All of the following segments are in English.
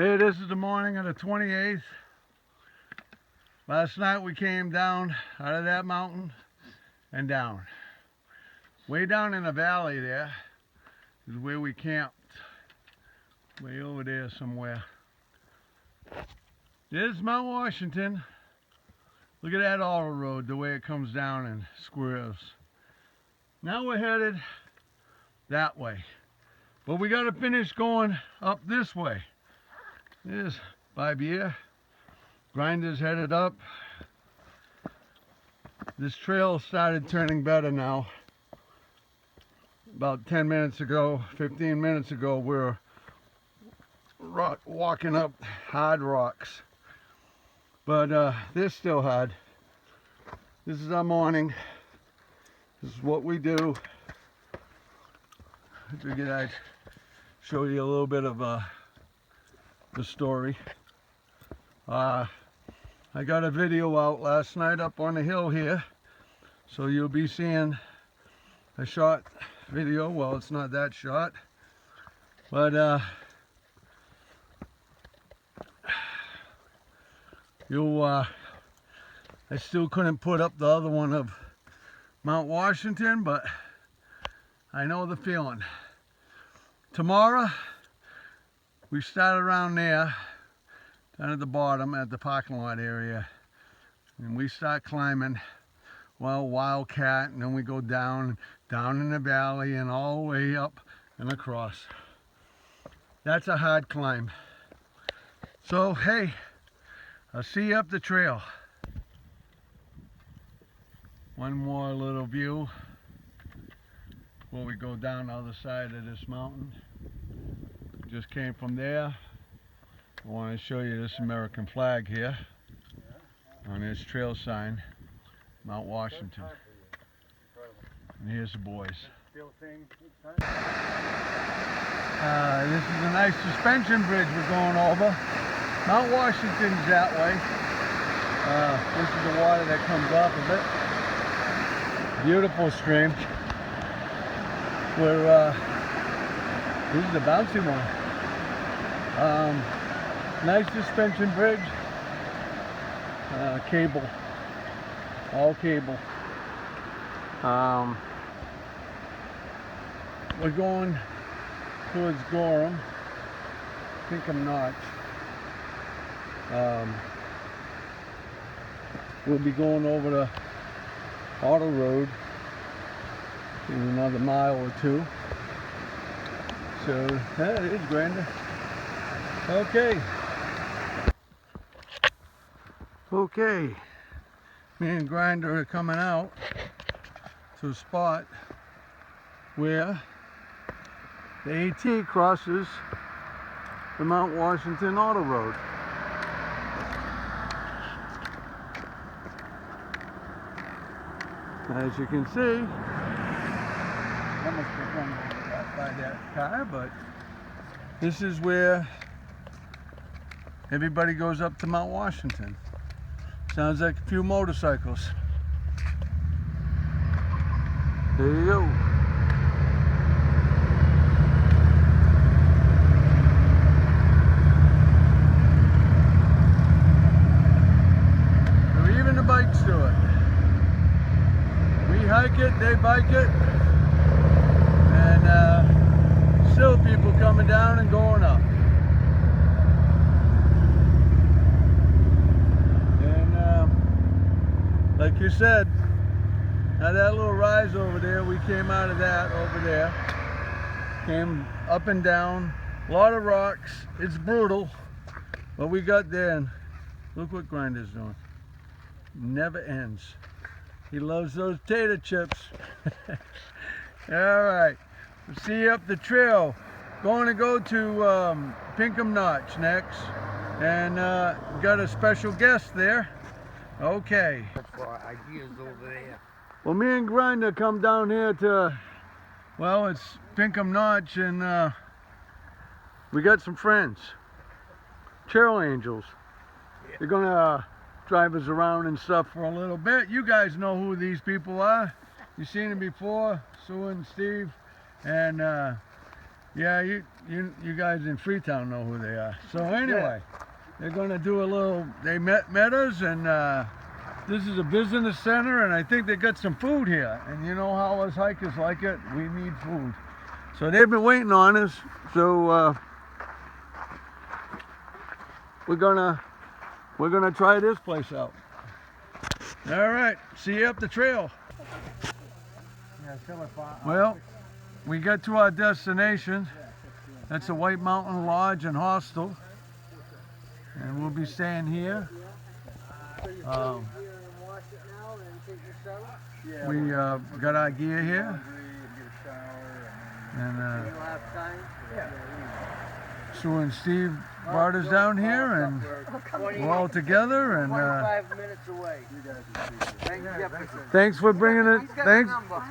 Hey, this is the morning of the 28th. Last night we came down out of that mountain and down. Way down in the valley there is where we camped. Way over there somewhere. There's Mount Washington. Look at that auto road, the way it comes down and squares. Now we're headed that way. But we gotta finish going up this way. There's Barbier. Grinder's headed up. This trail started turning better now. About 10 minutes ago, 15 minutes ago, we were walking up hard rocks. But they're still hard. This is our morning. This is what we do. I figured I'd show you a little bit of the story. I got a video out last night up on the hill here, so you'll be seeing a short video. Well, it's not that short, but I still couldn't put up the other one of Mount Washington, but I know the feeling. Tomorrow we start around there, down at the bottom at the parking lot area, and we start climbing, well, Wildcat, and then we go down in the valley and all the way up and across. That's a hard climb. So hey, I'll see you up the trail. One more little view before we go down the other side of this mountain. Just came from there. I want to show you this American flag here on this trail sign, Mount Washington. And here's the boys. This is a nice suspension bridge we're going over. Mount Washington's that way. This is the water that comes off of it. Beautiful stream. This is the bouncy one. Nice suspension bridge. Cable. All cable. We're going towards Gorham. Pinkham Notch. We'll be going over the auto road in another mile or two. So that is Grinder. Okay, me and Grinder are coming out to a spot where the AT crosses the Mount Washington Auto Road. As you can see, I must have run by that car, but this is where everybody goes up to Mount Washington. Sounds like a few motorcycles. There you go. So even the bikes do it. We hike it, they bike it, and still people coming down and going up. Like you said, now that little rise over there, we came out of that over there. Came up and down, a lot of rocks. It's brutal, but we got there and look what Grinder's doing. Never ends. He loves those tater chips. All right, we'll see you up the trail. Going to go to Pinkham Notch next, and got a special guest there. Okay. Ideas over there. Well, me and Grinder come down here to, well, it's Pinkham Notch, and we got some friends, Trail Angels. Yeah. They're gonna drive us around and stuff for a little bit. You guys know who these people are. You've seen them before, Sue and Steve, and Yeah, you guys in Freetown know who they are. So anyway, they're gonna do a little. They met us, and this is a business center, and I think they got some food here. And you know how us hikers like it. We need food. So they've been waiting on us. So we're gonna try this place out. All right. See you up the trail. Well, we got to our destination. That's the White Mountain Lodge and Hostel, and we'll be staying here. We got our gear here, and Sue and Steve brought us down here, and we're all together. And 25 minutes away. thanks for bringing it.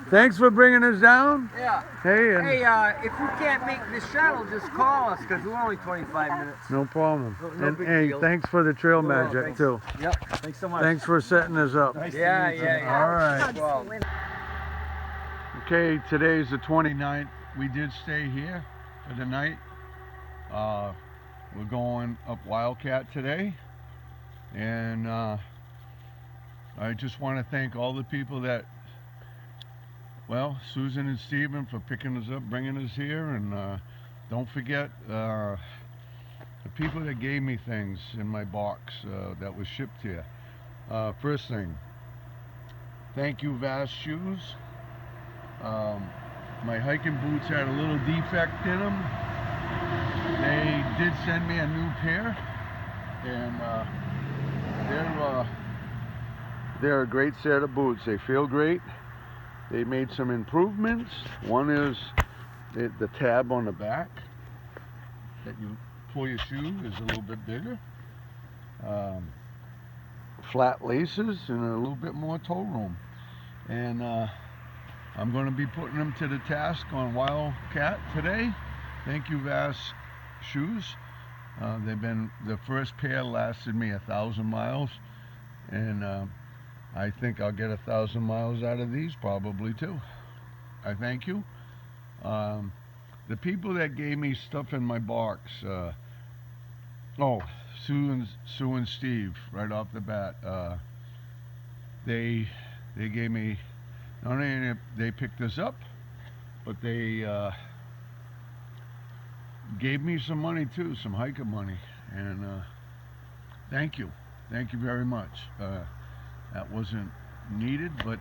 Thanks for bringing us down. Yeah. Hey, and Hey, if you can't make the shuttle, just call us because we're only 25 minutes. no problem. No And big hey, deal. thanks for the trail You're welcome. magic too. Yep. Thanks so much. Thanks for setting us up. Yeah. All right. Well, Okay, today's the 29th. We did stay here for the night. We're going up Wildcat today, and I just want to thank all the people that, well, Susan and Stephen for picking us up, bringing us here, and don't forget the people that gave me things in my box that was shipped here. First thing, thank you, Vast Shoes. My hiking boots had a little defect in them. They did send me a new pair, and they're a great set of boots. They feel great. They made some improvements. One is the tab on the back that you pull your shoe is a little bit bigger. Flat laces and a little bit more toe room. And I'm going to be putting them to the task on Wildcat today. Thank you, Vast Shoes. They've been, the first pair lasted me 1,000 miles, and I think I'll get 1,000 miles out of these probably too. I thank you. The people that gave me stuff in my box, Sue and Steve, right off the bat, they gave me, not only they picked this up, but they gave me some money too, some hiker money, and thank you very much. That wasn't needed, but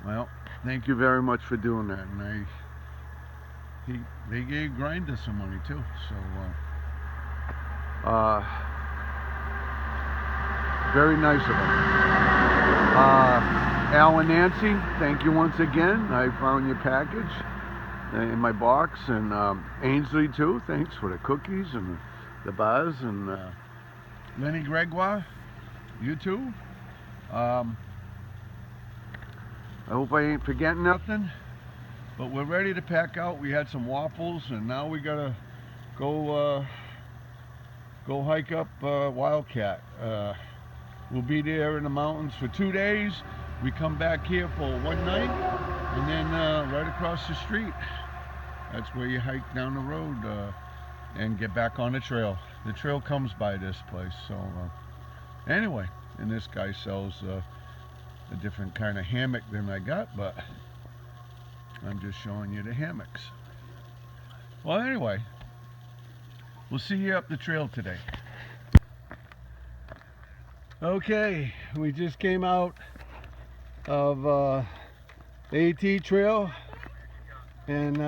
well, thank you very much for doing that. And they gave Grinder some money too, so very nice of them. Al and Nancy, thank you once again. I found your package in my box, and Ainsley too, thanks for the cookies and the bars, and Lenny Gregoire, you too. I hope I ain't forgetting nothing, but we're ready to pack out. We had some waffles, and now we gotta go hike up Wildcat. We'll be there in the mountains for 2 days. We come back here for one night, and then right across the street, that's where you hike down the road and get back on the trail. The trail comes by this place. So anyway, and this guy sells a different kind of hammock than I got, but I'm just showing you the hammocks. Well, anyway, we'll see you up the trail today. Okay, we just came out of AT Trail, and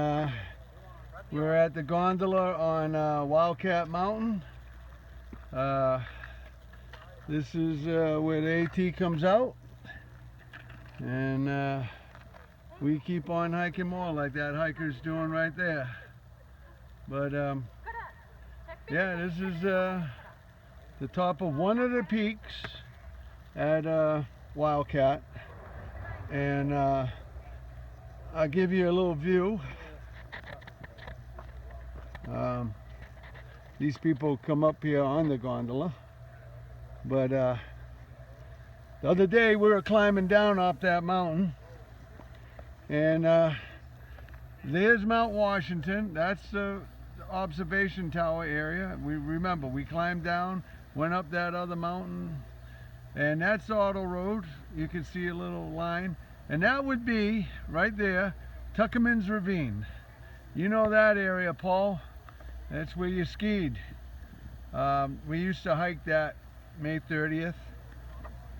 we're at the gondola on Wildcat Mountain. This is where the AT comes out, and we keep on hiking more like that hiker's doing right there. But yeah, this is the top of one of the peaks at Wildcat, and I'll give you a little view. These people come up here on the gondola, but the other day we were climbing down off that mountain, and There's Mount Washington. That's the observation tower area. We climbed down, went up that other mountain, and that's the auto road. You can see a little line, and that would be right there, Tuckerman's Ravine. You know that area, Paul. That's where you skied. We used to hike that May 30th,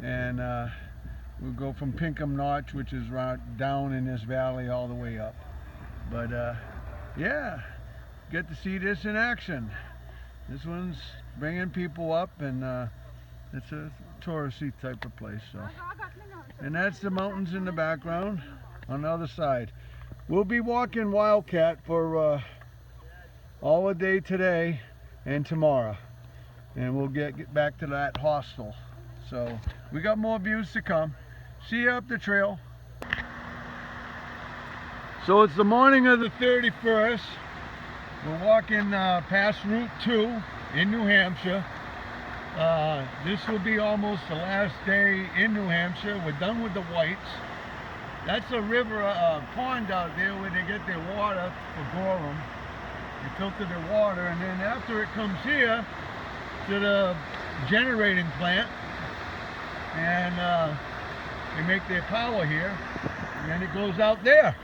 and we'll go from Pinkham Notch, which is right down in this valley, all the way up. But yeah, get to see this in action. This one's bringing people up, and it's a touristy type of place. So, and that's the mountains in the background on the other side. We'll be walking Wildcat for all the day today and tomorrow, and we'll get back to that hostel. So we got more views to come. See you up the trail. So it's the morning of the 31st. We're walking past Route 2 in New Hampshire. This will be almost the last day in New Hampshire. We're done with the whites. That's a river, pond out there where they get their water for Gorham. They filter their water, and then after it comes here to the generating plant, and they make their power here, and then it goes out there.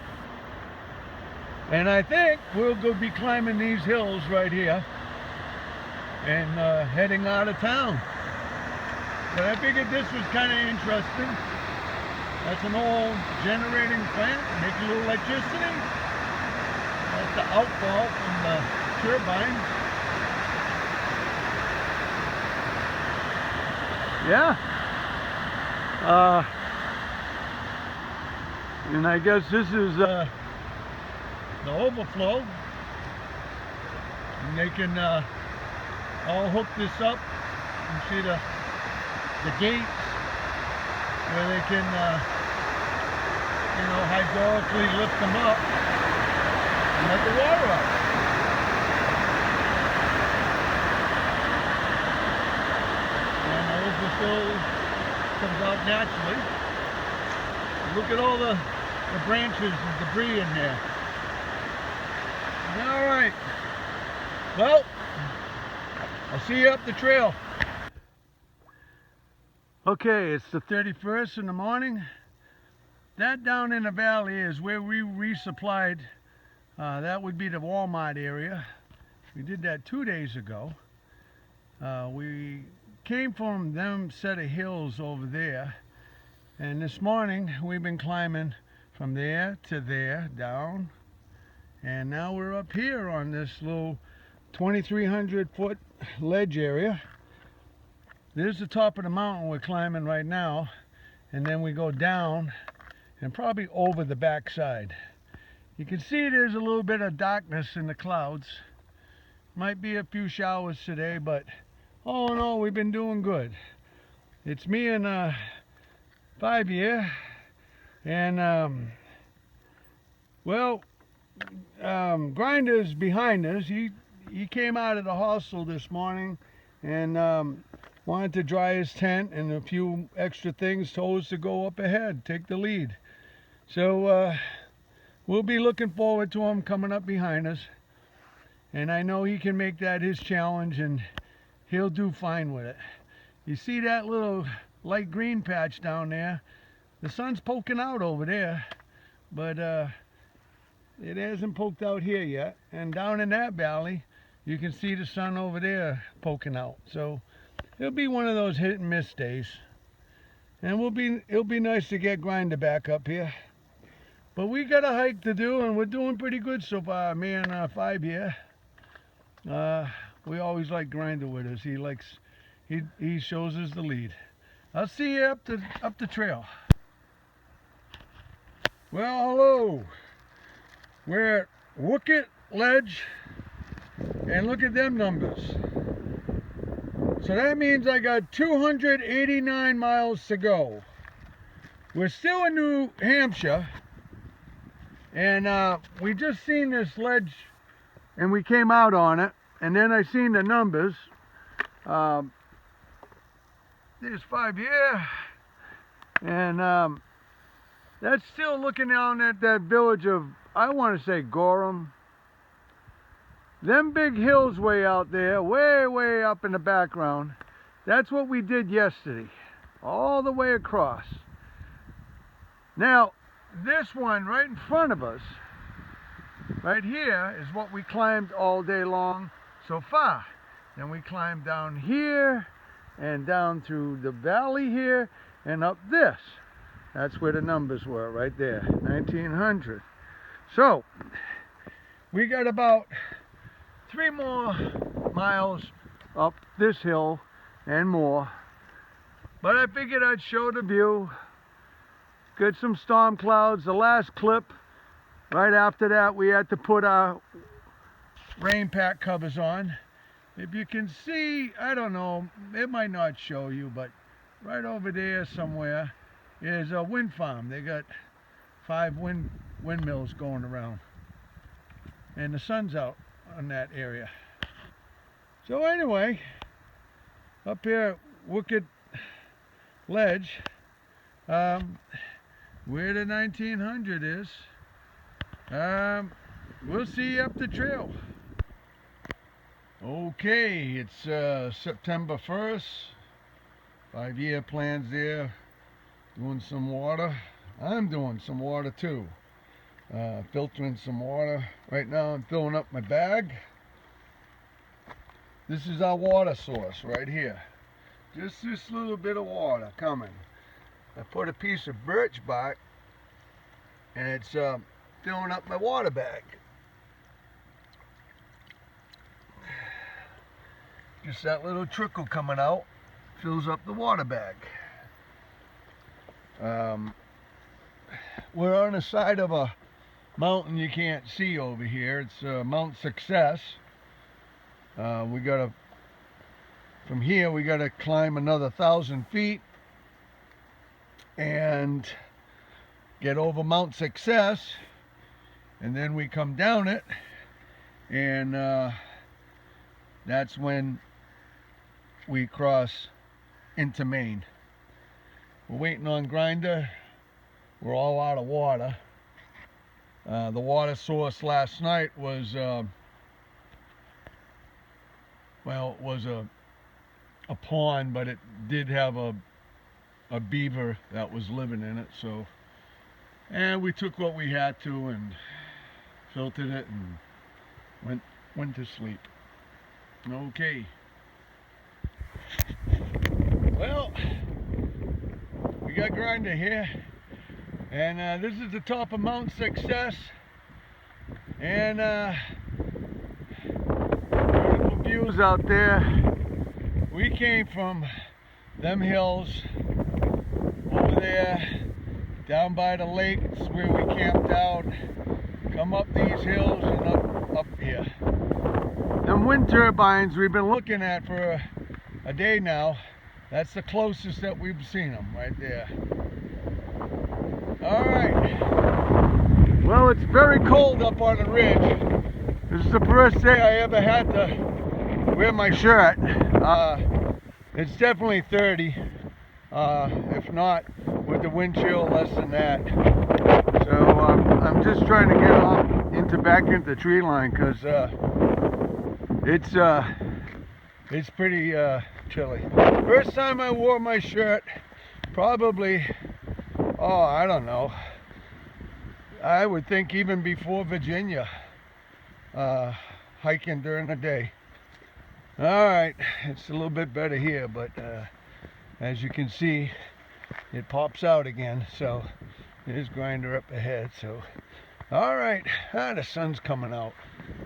And I think we'll go be climbing these hills right here and heading out of town. But I figured this was kind of interesting. That's an old generating plant, making a little electricity. That's the outfall from the turbine. Yeah. And I guess this is the overflow. And they can all hook this up. You see the gates where they can, hydraulically lift them up and let the water out. And the overflow comes out naturally. Look at all the branches and debris in there. All right. Well, I'll see you up the trail. Okay, it's the 31st in the morning. That down in the valley is where we resupplied. That would be the Walmart area. We did that 2 days ago. We came from them set of hills over there. And this morning we've been climbing from there to there, down. And now we're up here on this little 2,300 foot ledge area. There's the top of the mountain we're climbing right now, and then we go down and probably over the backside. You can see there's a little bit of darkness in the clouds. Might be a few showers today, but all in all, we've been doing good. It's me and 5 year, and Grinder's behind us. He came out of the hostel this morning and wanted to dry his tent and a few extra things, told us to go up ahead, take the lead. So we'll be looking forward to him coming up behind us, and I know he can make that his challenge, and he'll do fine with it. You see that little light green patch down there? The sun's poking out over there, but it hasn't poked out here yet. And down in that valley, you can see the sun over there poking out. So it'll be one of those hit and miss days. And it'll be nice to get Grinder back up here. But we got a hike to do, and we're doing pretty good so far. Me and 5 year. We always like Grinder with us. He shows us the lead. I'll see you up the trail. Well, hello. We're at Wookett Ledge, and look at them numbers. So that means I got 289 miles to go. We're still in New Hampshire, and we just seen this ledge, and we came out on it, and then I seen the numbers. There's 5 year, and that's still looking down at that village of I want to say Gorham. Them big hills way out there, way up in the background, that's what we did yesterday, all the way across. Now, this one right in front of us, right here, is what we climbed all day long so far. Then we climbed down here, and down through the valley here, and up this. That's where the numbers were, right there, 1900. So, we got about 3 more miles up this hill and more. But I figured I'd show the view. Get some storm clouds. The last clip, right after that, we had to put our rain pack covers on. If you can see, I don't know, it might not show you, but right over there somewhere is a wind farm. They got 5 windmills going around. And the sun's out on that area. So anyway, up here at Wicked Ledge, where the 1900 is, we'll see you up the trail. Okay, it's September 1st. 5-year plans there. Doing some water. I'm doing some water too. Filtering some water. Right now I'm filling up my bag. This is our water source right here. Just this little bit of water coming. I put a piece of birch bark and it's filling up my water bag. Just that little trickle coming out fills up the water bag. We're on the side of a mountain you can't see over here. It's Mount Success. From here we gotta climb another 1,000 feet and get over Mount Success, and then we come down it, and that's when we cross into Maine. We're waiting on Grinder. We're all out of water. The water source last night was well, it was a pond, but it did have a beaver that was living in it, so, and we took what we had to and filtered it and went to sleep. Okay. Well, we got Grinder here, and this is the top of Mount Success, and beautiful views out there. We came from them hills over there, down by the lake. It's where we camped out. Come up these hills and up here. Them wind turbines we've been looking at for a day now. That's the closest that we've seen them, right there. All right. Well, it's very cold up on the ridge. This is the first day I ever had to wear my shirt. It's definitely 30, if not with the wind chill less than that. So I'm just trying to get off back into the tree line because it's pretty chilly. First time I wore my shirt, probably, oh, I don't know, I would think even before Virginia, hiking during the day. All right, it's a little bit better here, but as you can see, it pops out again. So there's Grinder up ahead. So all right, the sun's coming out.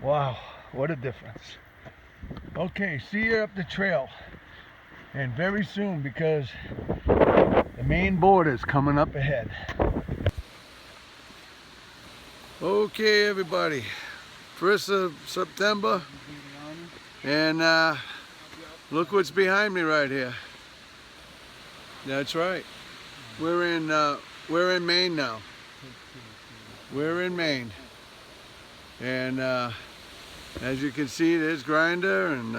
Wow, what a difference. Okay, see you up the trail, and very soon, because the Maine border is coming up ahead. Okay, everybody, 1st of September, and look what's behind me right here. That's right. We're in Maine now. We're in Maine, and as you can see, there's Grinder, and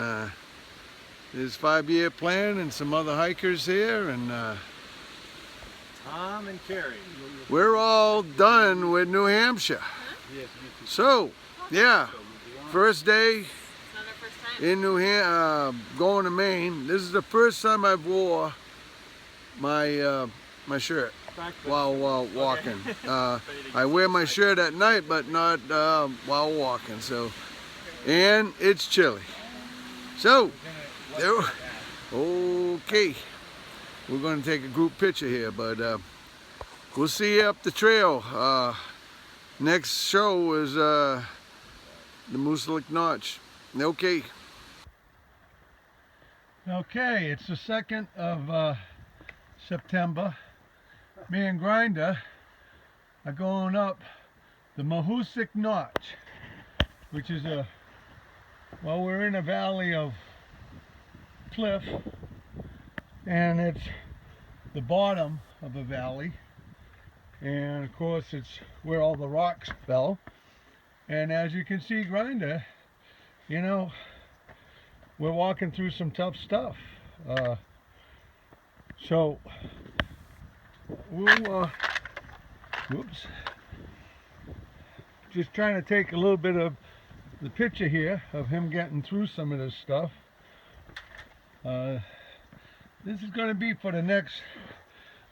there's 5-year plan, and some other hikers here, and Tom and Terry. we're all done with New Hampshire. So, yeah, first day in New Hampshire, going to Maine. This is the first time I've wore my my shirt while walking. I wear my shirt at night, but not while walking. So, and it's chilly. So, okay, we're going to take a group picture here, but we'll see you up the trail. Next show is the Mooselik Notch. Okay. Okay, it's the 2nd of September. Me and Grinder are going up the Mooselik Notch, which is well, we're in a valley of cliff, and it's the bottom of a valley, and of course it's where all the rocks fell. And as you can see, Grinder, you know, we're walking through some tough stuff. So we'll whoops, just trying to take a little bit of the picture here of him getting through some of this stuff. This is going to be for the next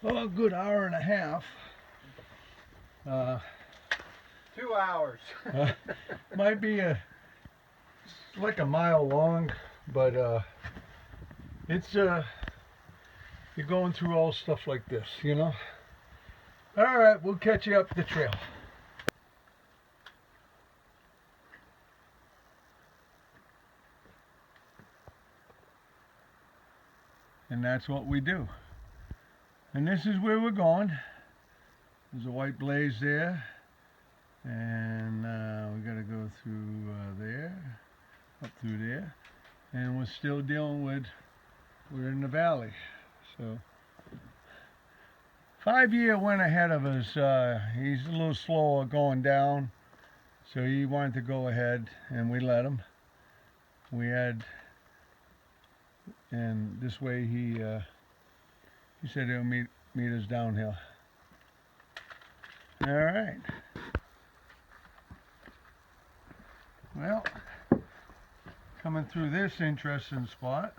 a good hour and a half. 2 hours. Might be like a mile long, but it's you're going through all stuff like this, you know. All right, we'll catch you up the trail. And that's what we do. And this is where we're going. There's a white blaze there, and we got to go through there, up through there, and we're still dealing with, we're in the valley. So 5-year went ahead of us. He's a little slower going down, so he wanted to go ahead, and we let him. We had, and this way he said he'll meet us downhill. All right. Well, coming through this interesting spot.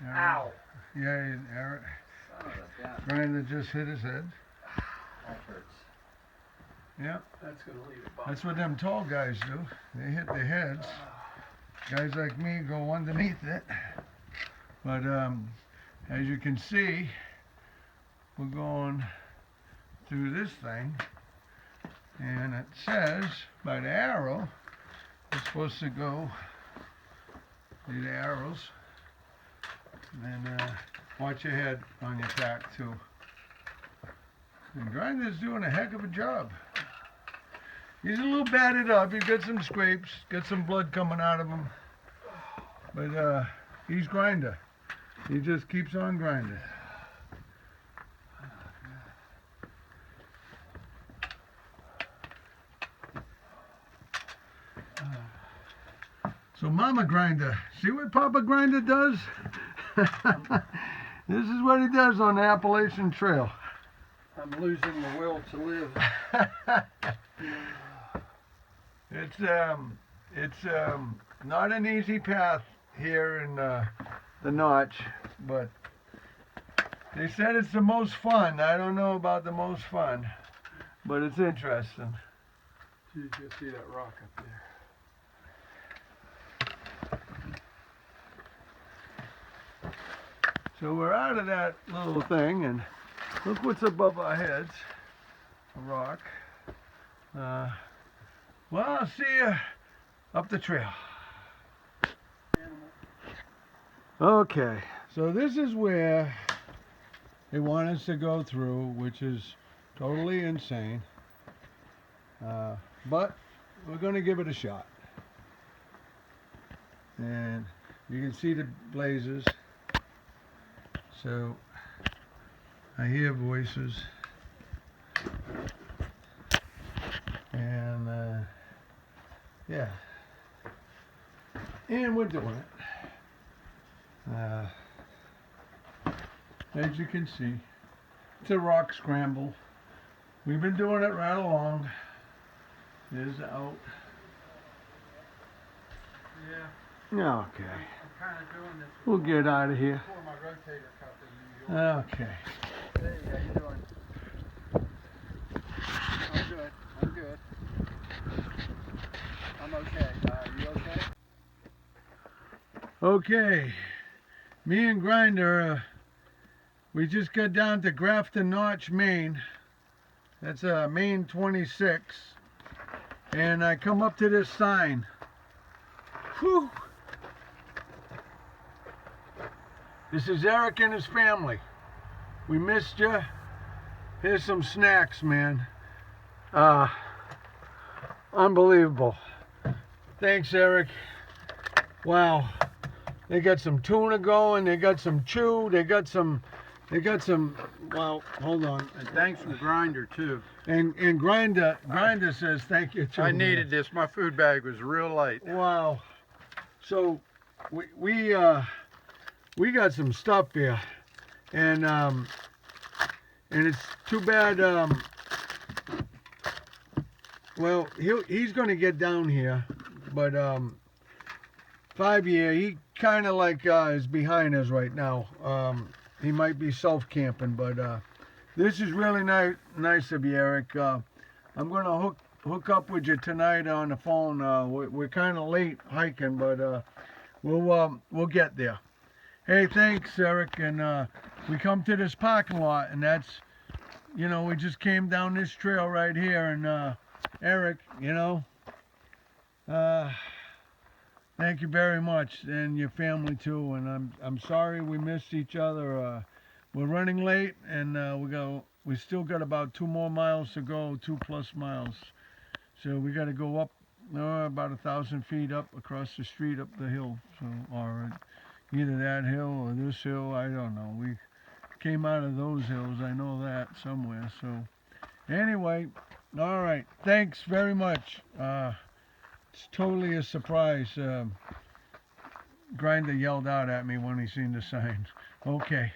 Ow. Yeah, Eric. Grinder just hit his head. That hurts. Yeah. That's gonna leave a bump. That's what them tall guys do. They hit their heads. Guys like me go underneath it. But as you can see, we're going through this thing, and it says by the arrow it's supposed to go. See the arrows, and then watch your head on your pack too. And Grinder's doing a heck of a job. He's a little battered up. He's got some scrapes, got some blood coming out of him. But he's Grinder. He just keeps on grinding. So Mama Grinder, see what Papa Grinder does? This is what he does on the Appalachian Trail. I'm losing the will to live. It's not an easy path here in the Notch, but they said it's the most fun. I don't know about the most fun, but it's interesting. You can see that rock up there. So we're out of that little thing, and look what's above our heads. A rock. Well, I'll see you up the trail. Okay, so this is where they want us to go through, which is totally insane. But we're going to give it a shot. And you can see the blazes. So I hear voices, and yeah, and we're doing it. as you can see. It's a rock scramble. We've been doing it right along. There's out. Yeah. Okay. I'm kind of doing this We'll get out of here. before my rotator cuff in New York. Okay. Hey, how you doing? I'm good. I'm good. I'm okay. You okay? Okay. Me and Grinder, we just got down to Grafton Notch, Maine. That's Maine 26. And I come up to this sign. Whew. This is Eric and his family. We missed you. Here's some snacks, man. Unbelievable. Thanks, Eric. Wow. They got some tuna going. They got some chew. They got some. Well, hold on. And thanks from Grinder too. And Grinder says thank you too. I needed this. My food bag was real light. Wow. So we got some stuff here, and it's too bad. Well, he's going to get down here, but 5 year, he kind of like is behind us right now. He might be self-camping, but this is really nice of you, Eric. I'm going to hook up with you tonight on the phone. We're kind of late hiking, but we'll get there. Hey, thanks, Eric. And we come to this parking lot, and that's, you know, we just came down this trail right here, and Eric, you know, thank you very much, and your family too. And I'm sorry we missed each other. We're running late, and we still got about 2 more miles to go, 2+ miles. So we got to go up about 1,000 feet up across the street, up the hill. So, or either that hill or this hill, I don't know. We came out of those hills, I know that somewhere. So anyway, all right. Thanks very much. It's totally a surprise. Grinder yelled out at me when he seen the sign. Okay.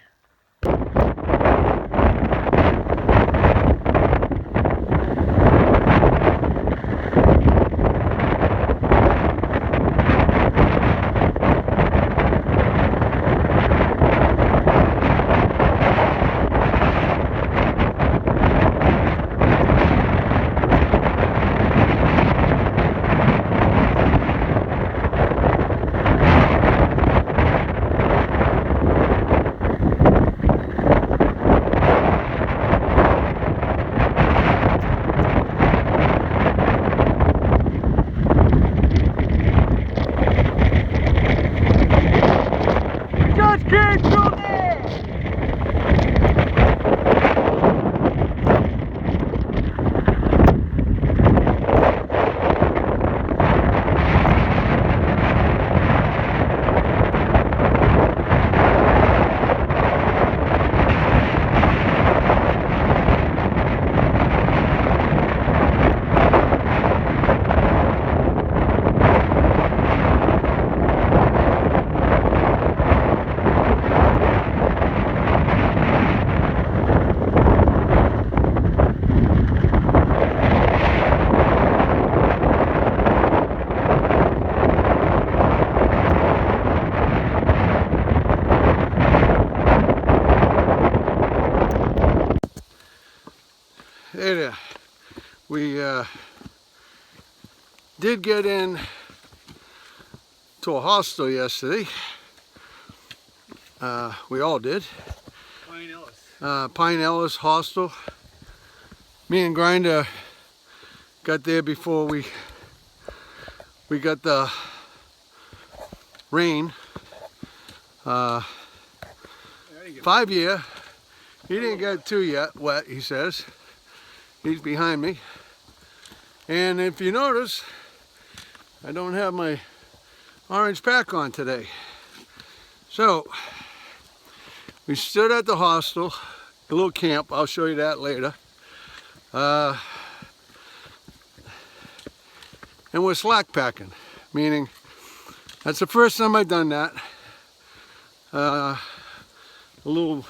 Hey there. We did get in to a hostel yesterday. We all did. Pine Ellis. Pine Ellis Hostel. Me and Grinder got there before we got the rain. 5 year. He didn't get too wet, he says. He's behind me. And if you notice, I don't have my orange pack on today. So, we stood at the hostel, a little camp, I'll show you that later. And we're slack packing, meaning that's the first time I've done that. A little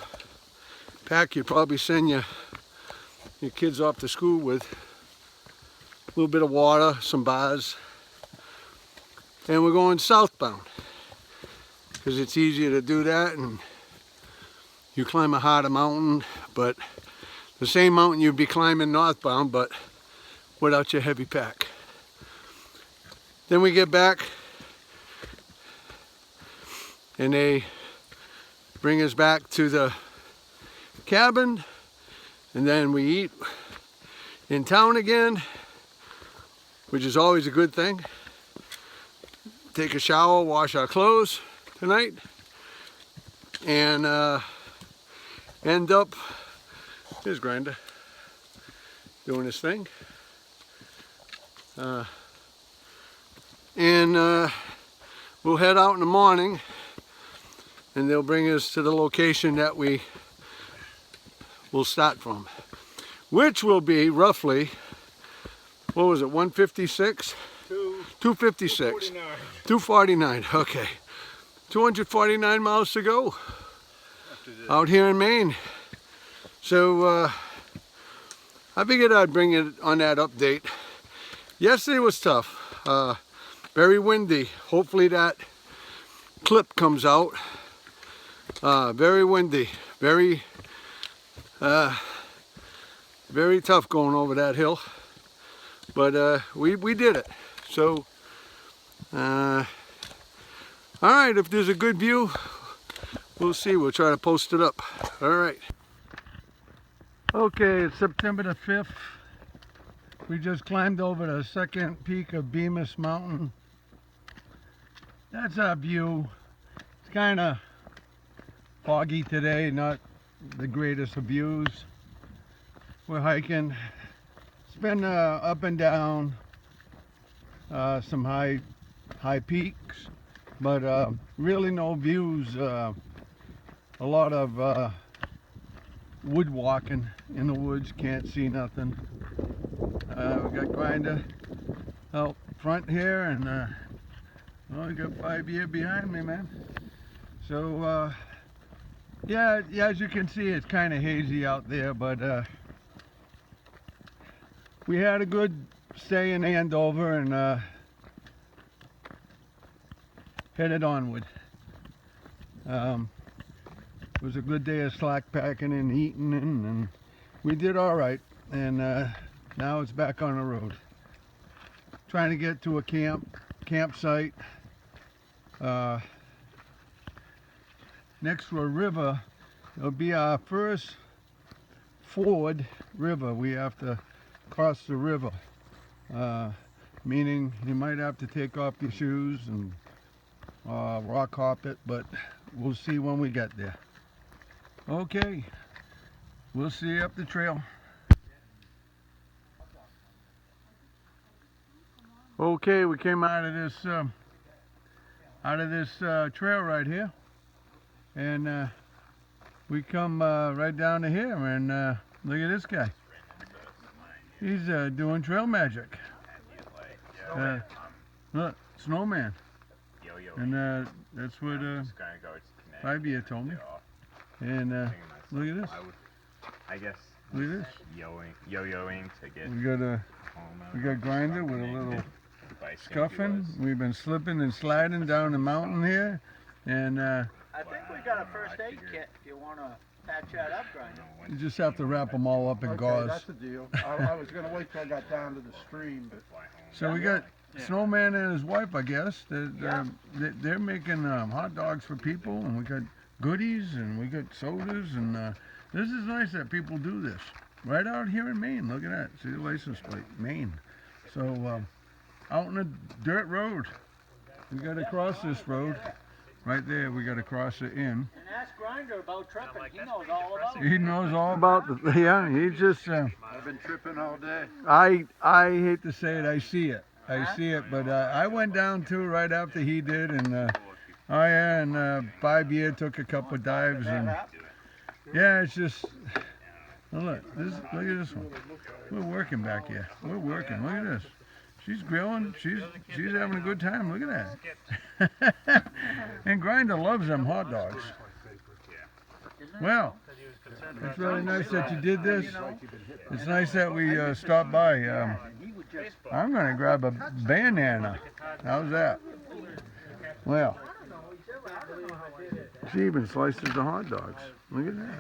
pack you'd probably send your kids off to school with. A little bit of water, some bars. And we're going southbound because it's easier to do that, and you climb a harder mountain, but the same mountain you'd be climbing northbound, but without your heavy pack. Then we get back and they bring us back to the cabin, and then we eat in town again, which is always a good thing. Take a shower, wash our clothes tonight, and end up, here's Grinder doing his thing. We'll head out in the morning, and they'll bring us to the location that we will start from, which will be roughly, what was it, 156? 256. 249, okay. 249 miles to go out here in Maine. So I figured I'd bring it on that update. Yesterday was tough. Very windy. Hopefully that clip comes out. Very windy. Very tough going over that hill. But we did it. So, all right, if there's a good view, we'll see. We'll try to post it up. All right. Okay, it's September the 5th. We just climbed over the second peak of Bemis Mountain. That's our view. It's kind of foggy today, not the greatest of views. We're hiking. It's been up and down. Some high peaks, but really no views. A lot of wood walking in the woods, can't see nothing. We got Grinder out front here, and well, we got 5 Year behind me, man. So yeah, as you can see, it's kind of hazy out there, but we had a good stay in Andover and headed onward. It was a good day of slack packing and eating, and we did all right. And now it's back on the road. Trying to get to a campsite next to a river. It'll be our first ford river. We have to cross the river. Meaning you might have to take off your shoes and rock hop it, but we'll see when we get there. Okay, we'll see you up the trail. Okay, we came out of this trail right here, and we come right down to here, and look at this guy. He's doing trail magic. Look, snowman. And that's what 5 Year told me. And look at this. I guess. Look at this. Yo-yoing to get. We got Grinder with a little scuffing. We've been slipping and sliding down the mountain here, and I think we got a first aid kit if you want to patch that up, Grinder. you just have to wrap them all up in gauze. That's the deal. I was going to wait till I got down to the stream, but So we got Snowman and his wife, I guess. They're making hot dogs for people, and we got goodies, and we got sodas, and this is nice that people do this right out here in Maine. Look at that. See the license plate, Maine. So out on a dirt road. We got to cross this road. Right there, we got to cross it in. And ask Grinder about tripping. He knows all about it. He knows all about the, yeah, he just, I've been tripping all day. I hate to say it, I see it. I see it, but I went down too right after he did, and oh yeah, and 5 Year took a couple of dives, and yeah, it's just, oh, look at this one. We're working back here. We're working. Look at this. She's grilling. She's having a good time. Look at that. And Grinder loves them hot dogs. Well, It's really nice that you did this. It's nice that we stopped by. I'm gonna grab a banana. How's that? Well, she even slices the hot dogs. Look at that.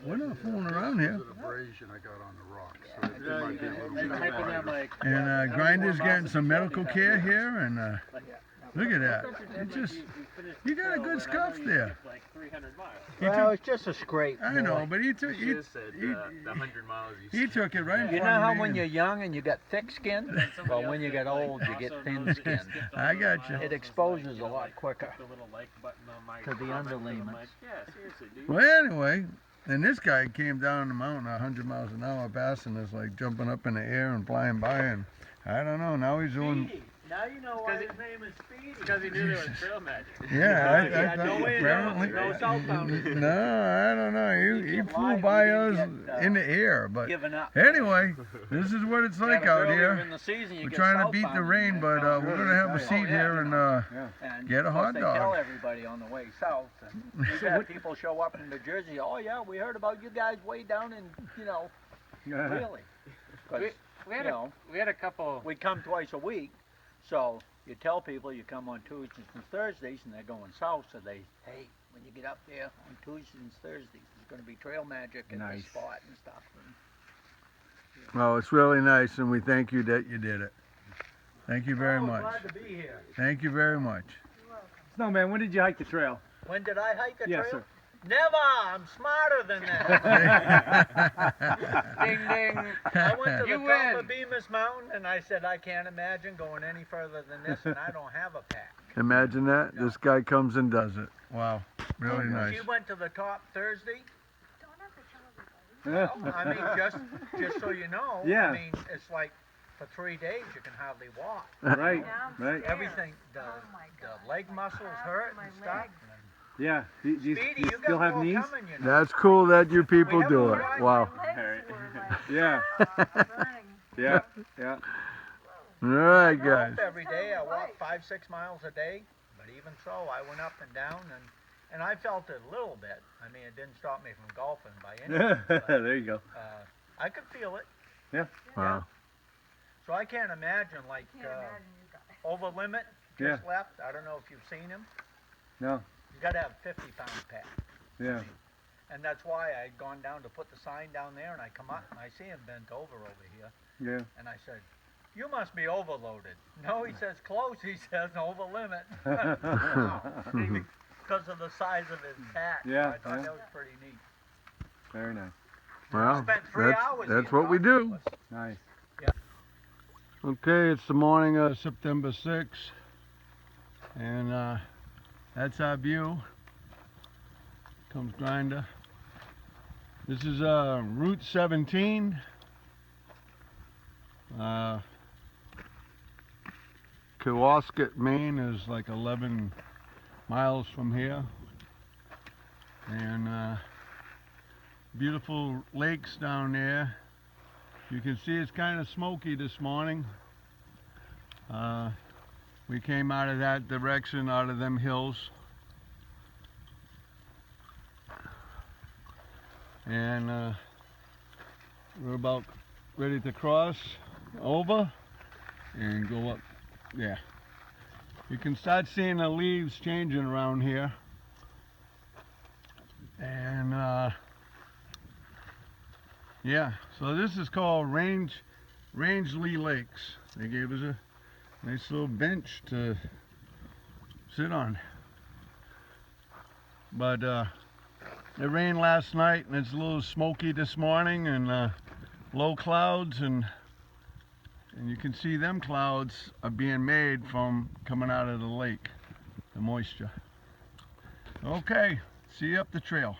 We're not fooling around here. Abrasion I got on the rocks. So it might be a little bit Typing in like And Grinder's getting some medical care here, and look at that. It just, you got a good scuff there. like 300 miles. He Well, took, it's just a scrape. I know, but he took, The 100 miles he took it right in You front know of how me when and- you're young and you got thick skin? Well, when you get old, you get thin skin. I got you. It exposes a lot quicker. The little like button on my To the comment, underlayments. I'm like, yeah, seriously, dude. Well, anyway, and this guy came down the mountain 100 miles an hour, passing us like jumping up in the air and flying by, and I don't know. Now he's doing. Speedy. Now you know why his name is Speedy. Because he knew there was trail magic. Yeah, Yeah, I no thought way, apparently. no southbound. No, I don't know. He can't flew lie, by we us didn't get, in the air, but Giving up. anyway, this is what it's like out here. In the season, you We're get trying to beat the southbound rain, and but we're gonna have a Oh, seat yeah. here and And get a plus hot they dog. tell everybody on the way south. And we've had people show up in New Jersey. Oh yeah, we heard about you guys way down in, really. 'Cause, We had you know, we had a couple. we come twice a week, so you tell people you come on Tuesdays and Thursdays, and they're going south, so hey, when you get up there on Tuesdays and Thursdays, there's going to be trail magic at this spot and stuff. well, it's really nice, and we thank you that you did it. Thank you very much. Glad to be here. Thank you very much. Snowman, when did you hike the trail? When did I hike a Yes, trail? sir. Never. I'm smarter than that. Ding ding. I went to the You top win. of Bemis Mountain, and I said I can't imagine going any further than this, and I don't have a pack. Imagine that. This guy comes and does it. Wow, really nice. She went to the top Thursday. Yeah. I mean, just so you know. Yeah. I mean, it's like for 3 days you can hardly walk. Right, right. Everything, the leg muscles hurt and stuff. Yeah. Do you Speedy, you still got have more knees? coming, you know. That's cool that you people We have do a it. ride. Wow. Yeah. Yeah. Yeah. All right, I go guys. up every day. I walk 5-6 miles a day, but even so, I went up and down, and I felt it a little bit. I mean, it didn't stop me from golfing by any means, but, There you go. I could feel it. Wow. So I can't imagine, like, Over Limit just left. I don't know if you've seen him. No. You got to have a 50-pound pack. Yeah. And that's why I'd gone down to put the sign down there, and I come up and I see him bent over here. Yeah. And I said, you must be overloaded. No, he says, close. He says, over limit. Because of the size of his pack. Yeah, I thought yeah. that was pretty neat. Very nice. Well, Spent 3 hours that's here what we talking do. to us. Nice. Okay, it's the morning of September 6th, and that's our view. Comes Grinder. This is Route 17. Kewaskum, Maine is like 11 miles from here, and beautiful lakes down there. You can see it's kind of smoky this morning. We came out of that direction, out of them hills. And we're about ready to cross over and go up. Yeah. You can start seeing the leaves changing around here. And yeah, so this is called Rangeley Lakes. They gave us a nice little bench to sit on. But it rained last night and it's a little smoky this morning, and low clouds, and you can see them clouds are being made from coming out of the lake, the moisture. Okay, see you up the trail.